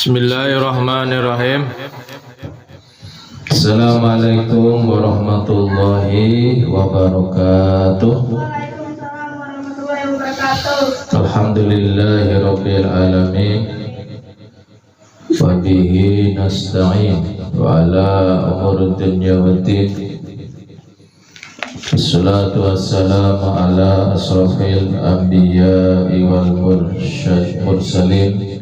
Bismillahirrahmanirrahim. Assalamualaikum warahmatullahi wabarakatuh. Waalaikumsalam warahmatullahi wabarakatuh. Alhamdulillahirabbil alamin. Wa bihi nasta'in wa ala umuri dunya waddin. Wassalatu wassalamu ala asrafil anbiya'i wal mursalin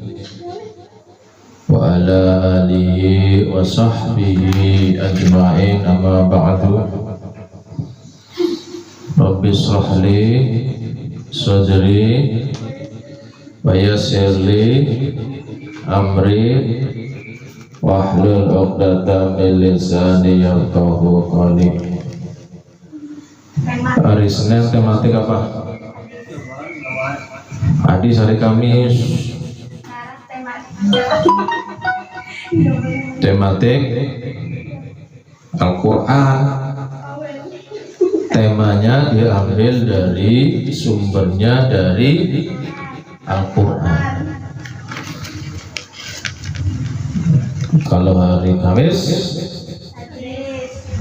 wa ala alihi wa sahbihi ajma'in, amma ba'du. Rabbi shrah li sadri wa yassir li amri wahlul 'uqdatam min lisani yafqahu qawli. Hari Senin tematik apa? Hadis hari Kamis tematik Al-Quran. Temanya diambil dari sumbernya dari Al-Quran. Kalau hari Kamis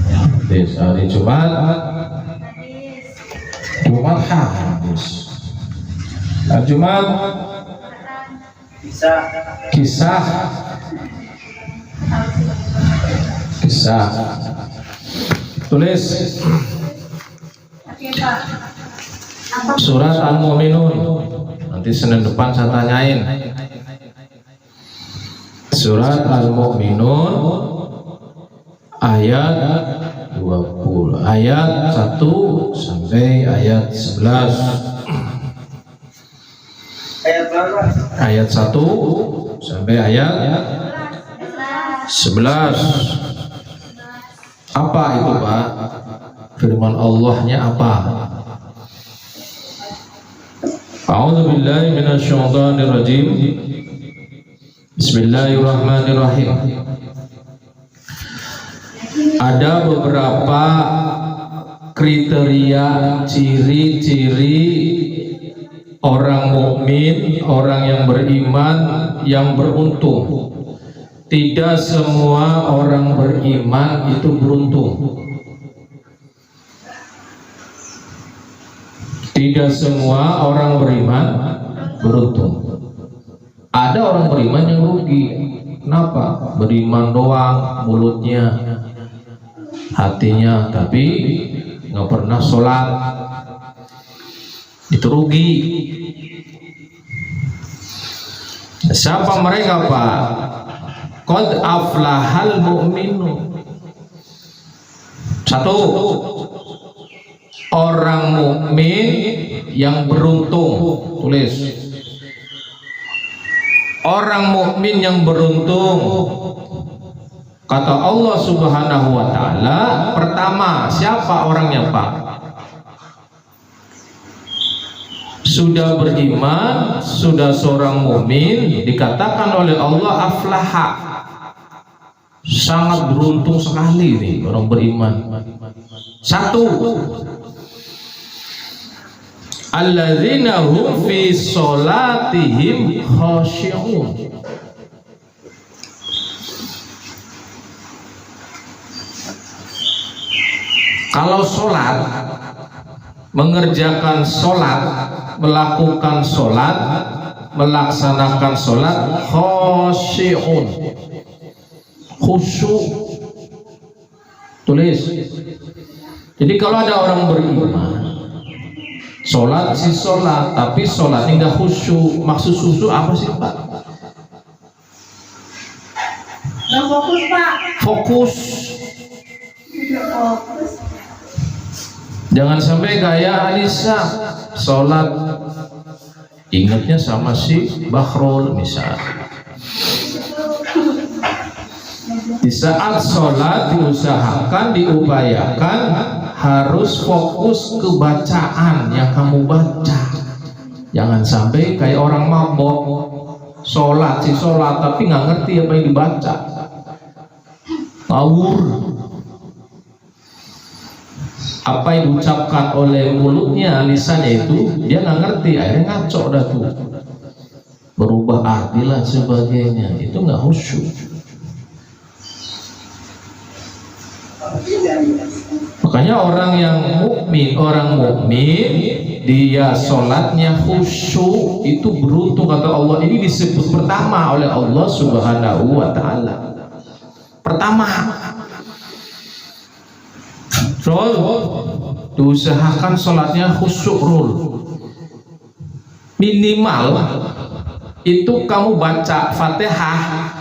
hadis, hari Jumat hadis, hari Jumat kisah. Tulis surat Al-Mu'minun. Nanti Senin depan saya tanyain. Surat Al-Mu'minun ayat 20, ayat 1 sampai ayat 11. Ayat 1 sampai ayat 11. Apa itu, Pak? Firman Allahnya apa? A'udzubillahi minasyaitonir rajim. Bismillahirrahmanirrahim. Ada beberapa kriteria, ciri-ciri orang mukmin, orang yang beriman, yang beruntung. Tidak semua orang beriman itu beruntung. Tidak semua orang beriman beruntung. Ada orang beriman yang rugi. Kenapa? Beriman doang mulutnya, hatinya tapi nggak pernah sholat. Itu rugi. Siapa mereka, Pak? Qad aflahal mu'minun. Satu, orang mukmin yang beruntung. Tulis. Orang mukmin yang beruntung. Kata Allah Subhanahu wa taala, pertama, siapa orangnya, Pak? Sudah beriman, sudah seorang mukmin, dikatakan oleh Allah aflaha. Sangat beruntung sekali nih orang beriman. Satu, alladzina hum fi sholatihim khashi'un. Kalau sholat, mengerjakan sholat, melakukan sholat, melaksanakan sholat, khashi'un, khusyuk. Tulis. Jadi kalau ada orang beriman, sholat sih sholat, tapi sholatnya nggak khusyuk. Maksud khusyuk apa sih, Pak? Nggak fokus, Pak. Fokus. Jangan sampai kayak Anissa sholat ingatnya sama si Bakhrul misalnya. Di saat sholat diusahakan, diupayakan harus fokus ke bacaan yang kamu baca. Jangan sampai kayak orang mabok, sholat sih sholat tapi nggak ngerti apa yang dibaca, ngawur. Apa yang diucapkan oleh mulutnya, lisannya itu dia nggak ngerti, akhirnya ngaco dah tuh. berubah arti dan sebagainya, itu nggak khusyuk. Makanya orang yang orang mukmin dia sholatnya khusyuk itu beruntung kata Allah. Ini disebut pertama oleh Allah Subhanahu wa Ta'ala. Pertama, diusahakan sholatnya khusyuk. Minimal itu kamu baca Fatihah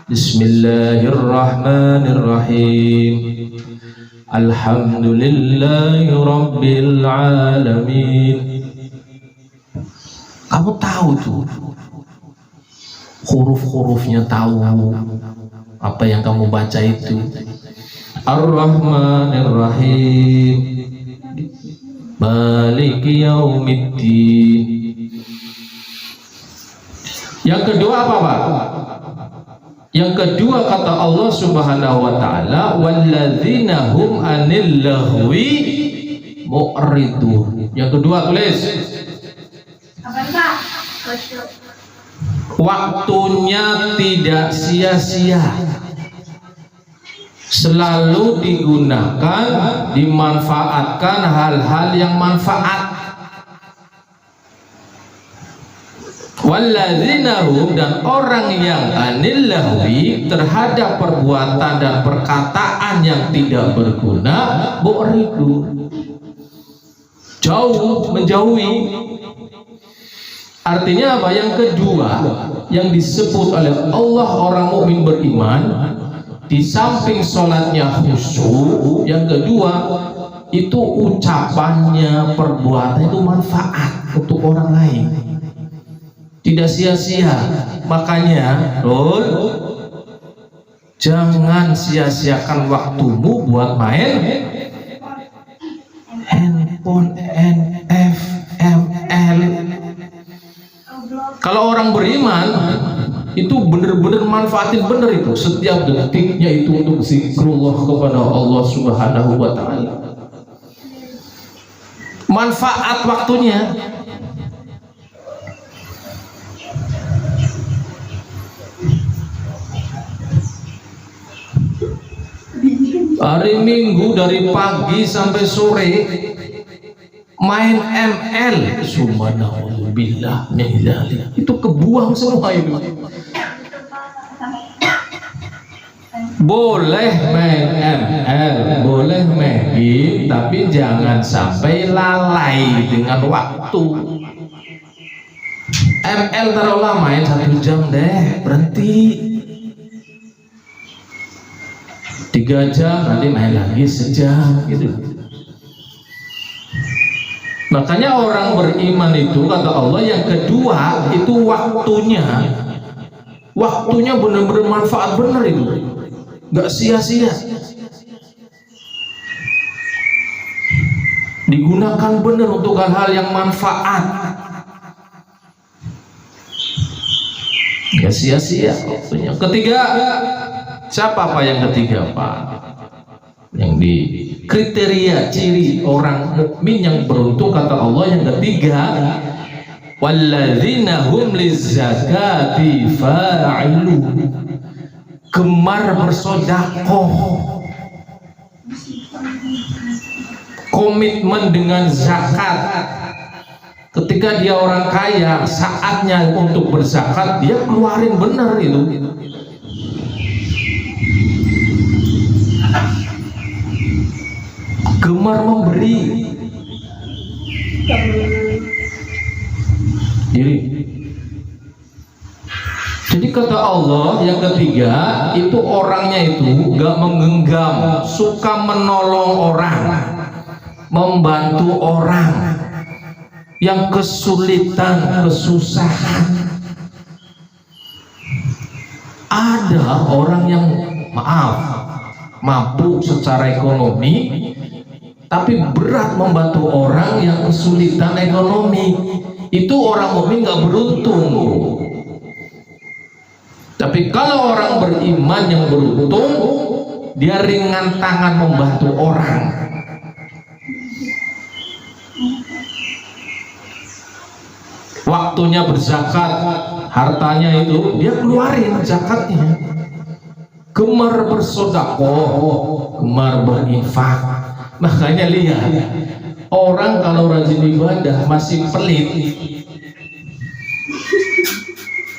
Bismillahirrahmanirrahim Alhamdulillahi Rabbil Alamin. Kamu tahu tuh huruf-hurufnya, tahu apa yang kamu baca itu. Ar-Rahmanir-Rahim Maliki Yaumiddin. Yang kedua apa Pak? Yang kedua kata Allah Subhanahu wa Ta'ala, walladzina hum anil lahwi mu'ridun. Yang kedua tulis. Apa Pak? Khusyuk. Waktunya tidak sia-sia, selalu digunakan, dimanfaatkan hal-hal yang manfaat. Walladzina hum, dan orang yang anil lahwi, terhadap perbuatan dan perkataan yang tidak berguna, mu'ridun, jauh, menjauhi. Artinya apa? Yang kedua yang disebut oleh Allah orang mukmin beriman, di samping sholatnya khusyuk, yang kedua itu ucapannya, perbuatan itu manfaat untuk orang lain, tidak sia-sia. Makanya jangan sia-siakan waktumu buat main handphone, NFML. Kalau orang beriman itu benar-benar manfaatin benar itu setiap detiknya itu untuk zikrullah kepada Allah Subhanahu wa Ta'ala. Manfaat waktunya. Hari Minggu dari pagi sampai sore main ML, subhanallah, itu kebuang semua itu. Boleh main ML, boleh main game, tapi jangan sampai lalai dengan waktu. ML taruhlah main 1 jam deh, berhenti. 3 jam, nanti main lagi sejam gitu. Makanya orang beriman itu kata Allah yang kedua itu waktunya benar-benar manfaat benar itu, nggak sia-sia, digunakan benar untuk hal-hal yang manfaat, nggak sia-sia waktunya. Ketiga, siapa Pak yang ketiga Pak? Yang di kriteria ciri orang mukmin yang beruntung kata Allah yang ketiga, walladzina hum lizzakati fa'ilun, gemar bersedekah, komitmen dengan zakat. Ketika dia orang kaya, saatnya untuk berzakat, dia keluarin benar itu. Gemar memberi. Jadi kata Allah yang ketiga itu orangnya itu gak menggenggam, suka menolong orang, membantu orang yang kesulitan, kesusahan. Ada orang yang mampu secara ekonomi, tapi berat membantu orang yang kesulitan ekonomi. Itu orang mukmin nggak beruntung. Tapi kalau orang beriman yang beruntung, dia ringan tangan membantu orang. Waktunya berzakat hartanya itu dia keluarin zakatnya, gemar bersedekah, gemar berinfak. Makanya lihat, orang kalau rajin ibadah masih pelit,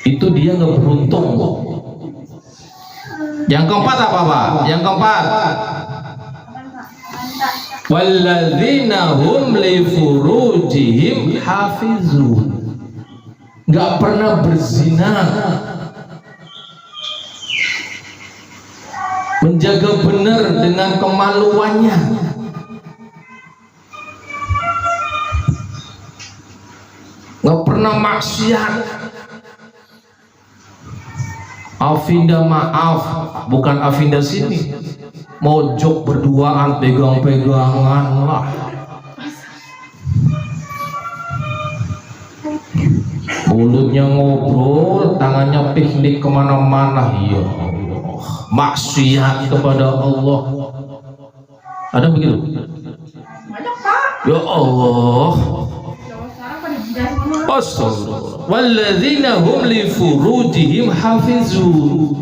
itu dia nggak beruntung. Yang keempat apa Pak? Yang keempat, walladzina hum li furujihim hafizun, nggak pernah berzina, menjaga benar dengan kemaluannya, nggak pernah maksiat. Afinda maaf, bukan afinda sini, mojok berduaan pegang-pegangan lah, mulutnya ngobrol, tangannya piknik kemana-mana. Ya Allah, maksiat kepada Allah. Ada begitu? Ya Allah. Astagfirullah. Walladzina hum li furujihim hafizun,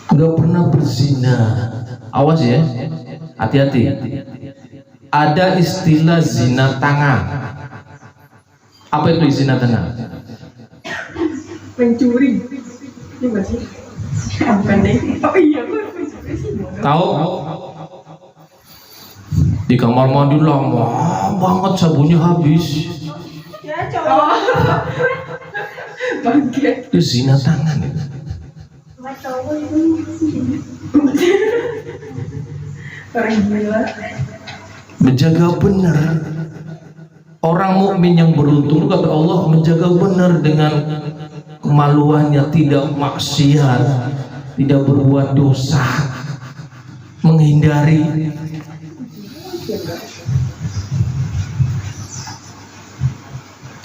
nggak pernah berzina. Awas ya, hati-hati. Ada istilah zina tangan. Apa itu zina tangan? Mencuri. Ini masih bukan deh. Oh iya, Tahu? Di kamar mandi lama banget, sabunnya habis. ya coba. Bangke. Itu zina tangan. Orang gila. Menjaga benar. Orang mukmin yang beruntung kata Allah menjaga benar dengan kemaluannya, tidak maksiat, tidak berbuat dosa, menghindari.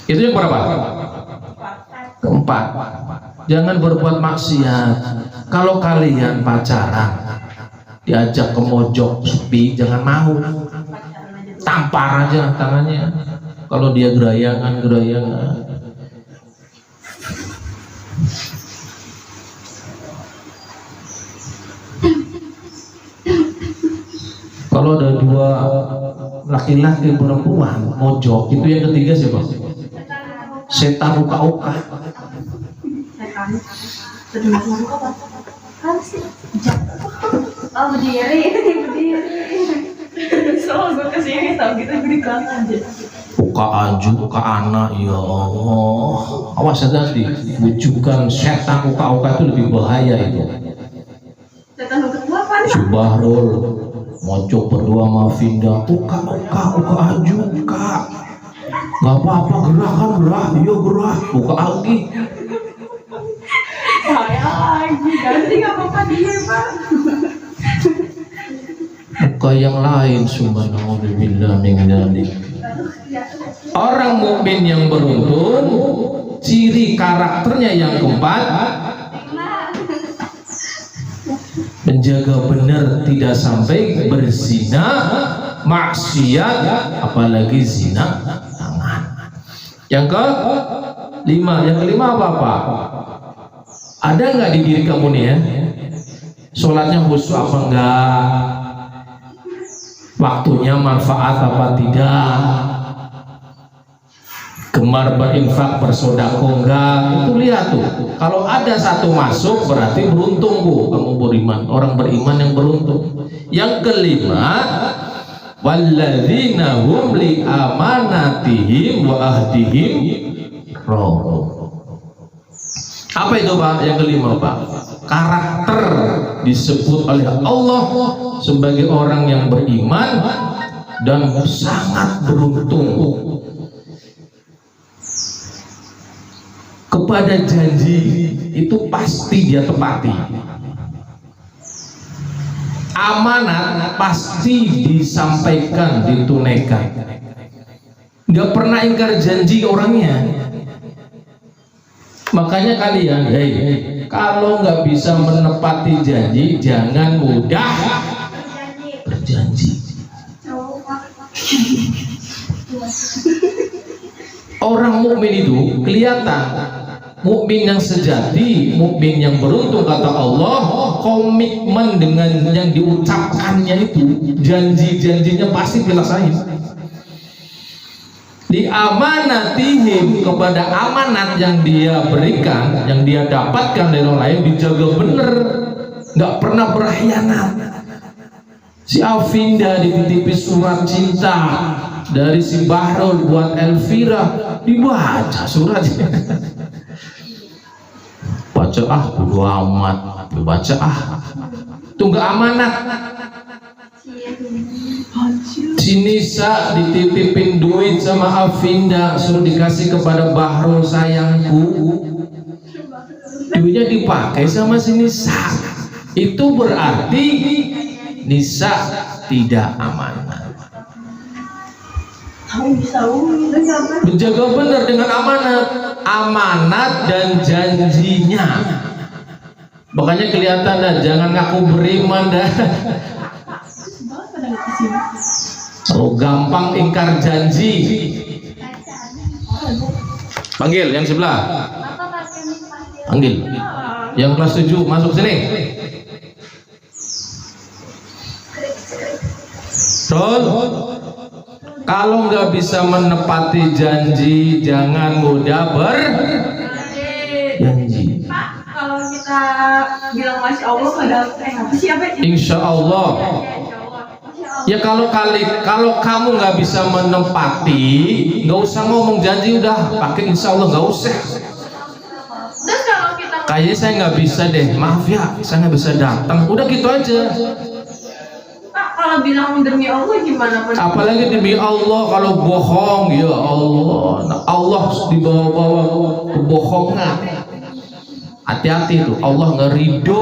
Itu yang berapa? Keempat. Jangan berbuat maksiat. Kalau kalian pacaran, diajak ke mojok sepi, jangan mau. Tampar aja tangannya. Kalau dia gerayangan. Kalau ada dua laki-laki perempuan mojok, itu yang ketiga siapa? Setan uka-uka. Oh, berdiri. Soal gue kesini tau gitu gue di kelas aja. Uka aju, uka anak, ya Allah. Awas hati, bujukan setan uka-uka itu lebih bahaya itu. Setan uka apa nih? Subahrul mojok berdua sama Finda, uka aju, uka. Gak apa-apa, gerah, iya gerah, buka lagi. Lagi ganti gak apa-apa dia Pak. Buka yang lain, subhanallah min dzalik. Orang mukmin yang beruntung, ciri karakternya yang keempat, menjaga benar, tidak sampai berzina, maksiat, apalagi zina tangan. Yang kelima apa? Ada nggak di diri kamu nih ya? Sholatnya khusyuk apa enggak? Waktunya manfaat apa tidak? Gemar berinfak, bersedekah enggak? Itu lihat tuh. Kalau ada satu masuk berarti beruntung Bu, kamu beriman. Orang beriman yang beruntung. Yang kelima, walladzina hum li amanatihim wa ahdihim ra'un. Apa itu Pak? Yang kelima Pak, karakter disebut oleh Allah sebagai orang yang beriman dan sangat beruntung. Kepada janji itu pasti dia tepati. Amanat pasti disampaikan, ditunaikan. Nggak pernah ingkar janji orangnya. Makanya kalian, kalau nggak bisa menepati janji, jangan mudah berjanji. Orang mukmin itu kelihatan, mukmin yang sejati, mukmin yang beruntung kata Allah, komitmen dengan yang diucapkannya itu, janji-janjinya pasti dilaksanain. Diamanatihim, kepada amanat yang dia berikan, yang dia dapatkan dari orang lain, dijaga bener, nggak pernah berkhianat. Si Afinda dititipi surat cinta dari si Bahrul buat Elvira, dibaca suratnya. Baca bodo amat, baca itu nggak amanat. Si Nisa dititipin duit sama Afinda, suruh dikasih kepada Bahrul sayangku, duitnya dipakai sama si Nisa, itu berarti Nisa tidak amanat. Menjaga benar dengan amanat dan janjinya. Makanya kelihatan dah, jangan ngaku beriman dah. Kalau gampang ingkar janji. Panggil yang sebelah. Panggil. Yang kelas 7 masuk sini. Terus, kalau nggak bisa menepati janji, jangan mudah berjanji. Pak, kalau kita bilang masya Allah padahal apa sih apa? Insya Allah. Ya kalau kamu nggak bisa menepati, nggak usah ngomong janji, udah pakai insya Allah, nggak usah. Terus kalau kita Kayaknya saya nggak bisa deh, maaf ya, saya nggak bisa datang. Udah gitu aja. Pak, kalau bilang demi Allah gimana Pak? Apalagi demi Allah, kalau bohong, ya Allah, Allah dibawa-bawa kebohongan. Hati-hati tuh, Allah nggak ridho.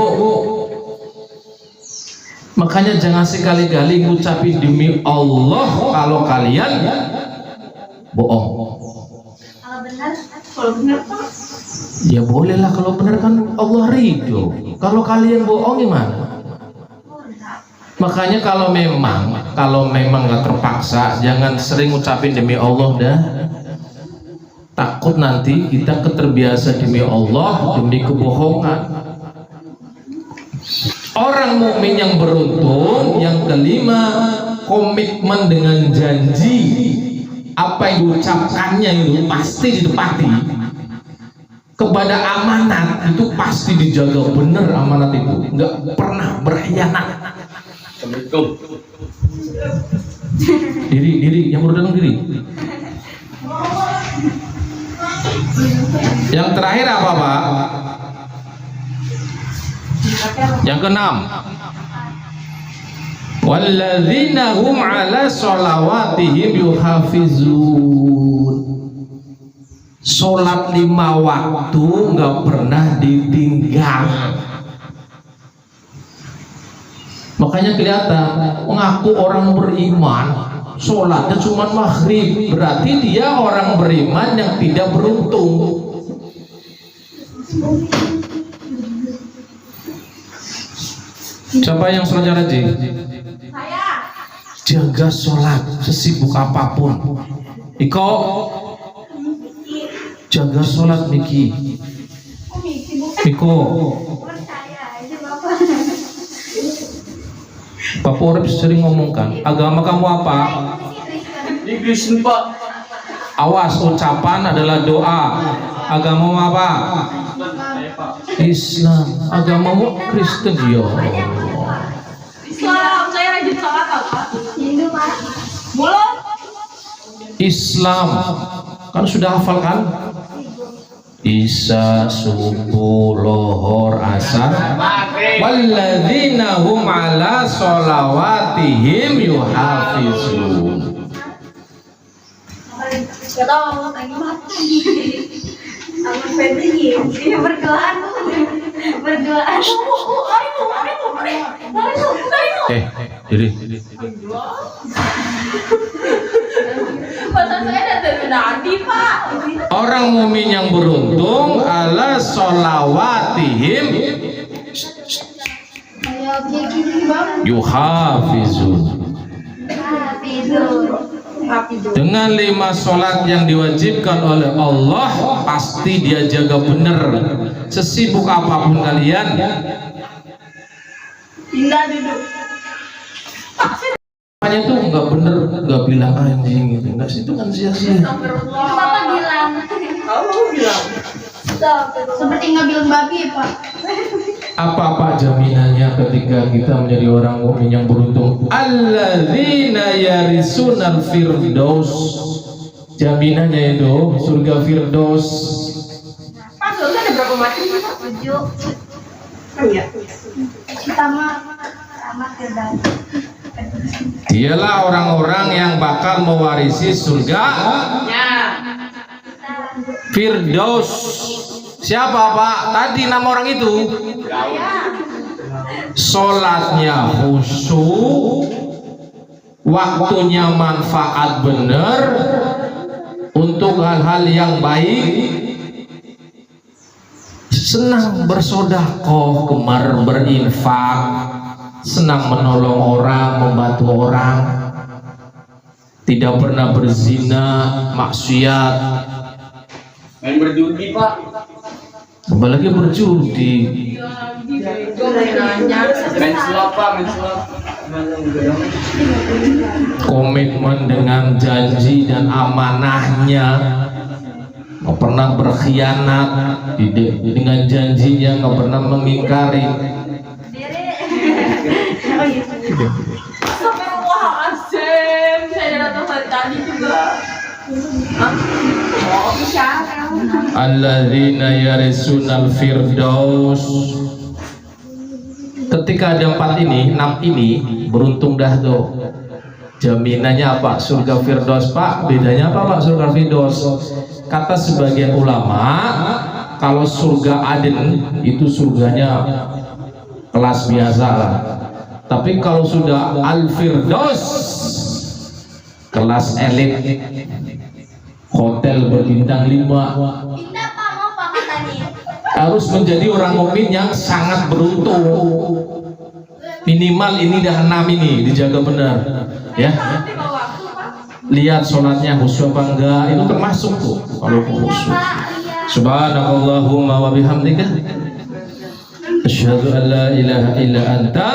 Makanya jangan sekali-kali ngucapin demi Allah kalau kalian bohong. Kalau benar Pak? Ya bolehlah kalau benar, kan Allah ridho. Kalau kalian bohong gimana? Makanya kalau memang nggak terpaksa, jangan sering ngucapin demi Allah dah. Takut nanti kita keterbiasa demi Allah, demi kebohongan. Orang mukmin yang beruntung, yang kelima, komitmen dengan janji. Apa yang diucapkannya itu pasti ditepati. Kepada amanat itu pasti dijaga benar, amanat itu nggak pernah berkhianat. Assalamualaikum. Diri yang baru datang diri. Yang terakhir apa Pak? Yang keenam, walladzina hum ala sholawatihim yuhafizun. Sholat 5 waktu nggak pernah ditinggal. Makanya kelihatan mengaku orang beriman, sholatnya cuma maghrib, berarti dia orang beriman yang tidak beruntung. Siapa yang sholat rajin? Saya. Jaga sholat sesibuk apapun. Iko jaga sholat Miki. Iko Bapak Urip sering ngomongkan, agama kamu apa? Inggris nih Pak. Awas, ucapan adalah doa. Agamamu apa? Islam. Agamamu Kristen. Ya Allah. Islam, saya rajin sholat apa? Hindu Pak. Belum. Islam. Kan sudah hafal kan? Isya, subuh, lohor, asar. Walladzina hum ala sholawatihim yuhafizun. Gak tau Allah lagi mati. Aku Febri ini berdoaan. Diri. Pasal saya dari tadi Pak. Orang mukmin yang beruntung ala sholawatihim Kayak gini bang. yuhafizun. Tidur. Rapi dulu. Dengan 5 sholat yang diwajibkan oleh Allah, pasti dia jaga benar. Sesibuk apapun kalian, Pindah duduk. hanya tuh nggak bener, nggak bilang anjing gitu, nggak sih, itu kan sia-sia. Papa bilang. Oh, bilang. Seperti ngambil babi, Pak. Apa jaminannya ketika kita menjadi orang mukmin yang beruntung? Alladzina yarisunal firdaus. Jaminannya itu surga firdaus. Pak, surga ada berapa macam? 7. Oh iya. Pertama firdaus. Dialah orang-orang yang bakal mewarisi surga firdaus. Siapa Pak? Tadi nama orang itu. Sholatnya khusyuk, waktunya manfaat benar untuk hal-hal yang baik, senang bersodakoh, gemar berinfak, senang menolong orang, membantu orang, tidak pernah berzina, maksiat, Main berjudi, Pak. apalagi berjudi. Gue mau nanya. Main sulap, Pak. Main sulap. Komitmen dengan janji dan amanahnya, nggak pernah berkhianat dengan janjinya, nggak pernah mengingkari. Astagfirullahaladzim. Saya datang hari tadi juga. Oh, bisa. Alladzina yarisunal firdaus. Ketika ada 4 ini, 6 ini, beruntung dah tuh. Jaminannya apa? Surga firdaus, Pak. Bedanya apa Pak surga firdaus? Kata sebagian ulama, kalau surga Aden itu surganya kelas biasa lah. Tapi kalau sudah al firdaus, kelas elit, hotel berbintang 5, Pindah Pak, mau Pak katanya. harus menjadi orang mukmin yang sangat beruntung. Minimal ini dah 6 ini dijaga benar, ya. Lihat sholatnya khusyuk apa enggak, itu termasuk tuh kalau khusyuk. Subhanallahumma wa bihamdika asyhadu an la ilaha illa anta